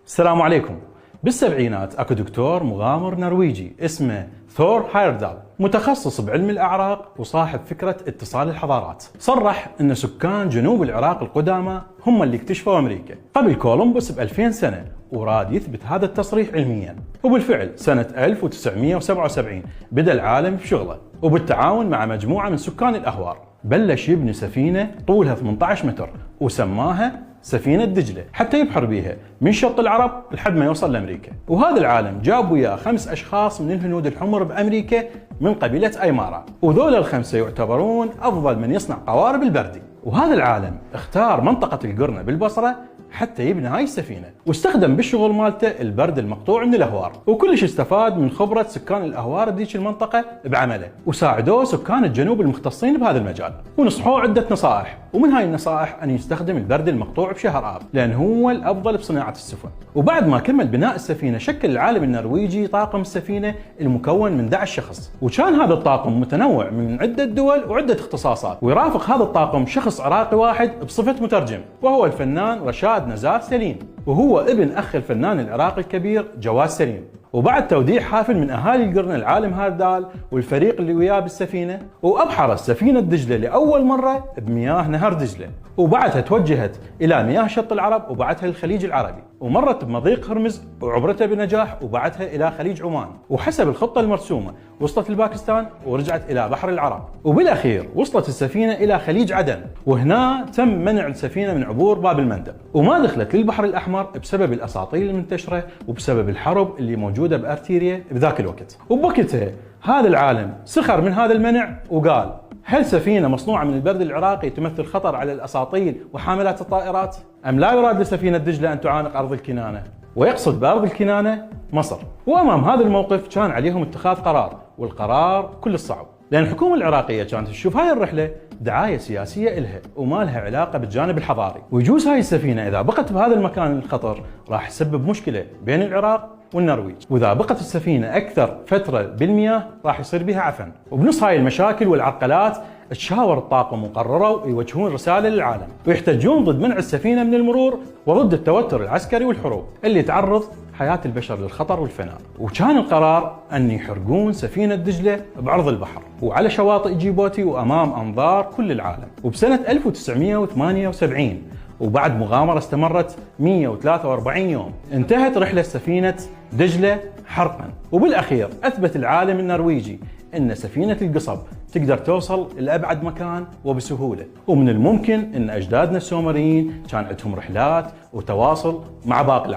السلام عليكم. بالسبعينات اكو دكتور مغامر نرويجي اسمه ثور هايردال، متخصص بعلم الاعراق وصاحب فكره اتصال الحضارات. صرح ان سكان جنوب العراق القدامى هم اللي اكتشفوا امريكا قبل كولومبوس ب 2000 سنه، وراد يثبت هذا التصريح علميا. وبالفعل سنه 1977 بدا العالم بشغله، وبالتعاون مع مجموعه من سكان الاهوار بلش يبني سفينه طولها 18 متر وسماها سفينة دجلة حتى يبحر بيها من شط العرب لحد ما يوصل لأمريكا. وهذا العالم جاب وياه 5 أشخاص من الهنود الحمر بأمريكا من قبيلة أيمارا، وذول ال5 يعتبرون أفضل من يصنع قوارب البردي. وهذا العالم اختار منطقة القرنة بالبصرة حتى يبني هاي السفينة، واستخدم بالشغل مالته البرد المقطوع من الأهوار، وكلش استفاد من خبرة سكان الأهوار بذيك المنطقة بعمله، وساعدوه سكان الجنوب المختصين بهذا المجال، ونصحوه عدة نصائح. ومن هاي النصائح أن يستخدم البرد المقطوع بشهر آب لأن هو الأفضل بصناعة السفن. وبعد ما كمل بناء السفينة شكل العالم النرويجي طاقم السفينة المكون من 11 شخص، وكان هذا الطاقم متنوع من عدة دول وعدة اختصاصات. ويرافق هذا الطاقم شخص عراقي واحد بصفة مترجم، وهو الفنان رشاد نزار سليم، وهو ابن أخ الفنان العراقي الكبير جواد سليم. وبعد توديع حافل من أهالي القرن العالم هاردال والفريق اللي وياه بالسفينة، وأبحر السفينة دجلة لأول مرة بمياه نهر دجلة، وبعدها توجهت إلى مياه شط العرب وبعدها للخليج العربي، ومرت بمضيق هرمز وعبرتها بنجاح، وبعدها إلى خليج عمان، وحسب الخطة المرسومة وصلت لباكستان ورجعت إلى بحر العرب، وبالأخير وصلت السفينة إلى خليج عدن، وهنا تم منع السفينة من عبور باب المندب، وما دخلت للبحر الأحمر بسبب الأساطيل المنتشرة وبسبب الحرب اللي موجودة بأرتيريا بذاك الوقت. وبوقتها هذا العالم سخر من هذا المنع وقال: هل سفينة مصنوعة من البرد العراقي تمثل خطر على الأساطيل وحاملات الطائرات؟ أم لا يراد لسفينة دجلة أن تعانق أرض الكنانة؟ ويقصد بأرض الكنانة مصر. وأمام هذا الموقف كان عليهم اتخاذ قرار، والقرار كل الصعب، لأن الحكومة العراقية كانت تشوف هاي الرحلة دعاية سياسية إلها وما لها علاقة بالجانب الحضاري، ويجوز هاي السفينة إذا بقت بهذا المكان الخطر راح تسبب مشكلة بين العراق والنرويج، وإذا بقت السفينة أكثر فترة بالمياه راح يصير بها عفن. وبنص هاي المشاكل والعرقلات تشاور الطاقم وقرروا يوجهون رسالة للعالم ويحتجون ضد منع السفينة من المرور وضد التوتر العسكري والحروب اللي تعرض حياة البشر للخطر والفناء. وكان القرار أن يحرقون سفينة دجلة بعرض البحر وعلى شواطئ جيبوتي وأمام أنظار كل العالم. وبسنة 1978 وبعد مغامرة استمرت 143 يوم انتهت رحلة سفينة دجلة حرقا. وبالأخير أثبت العالم النرويجي أن سفينة القصب تقدر توصل لأبعد مكان وبسهولة، ومن الممكن أن أجدادنا السومريين كان عندهم رحلات وتواصل مع باقي العالم.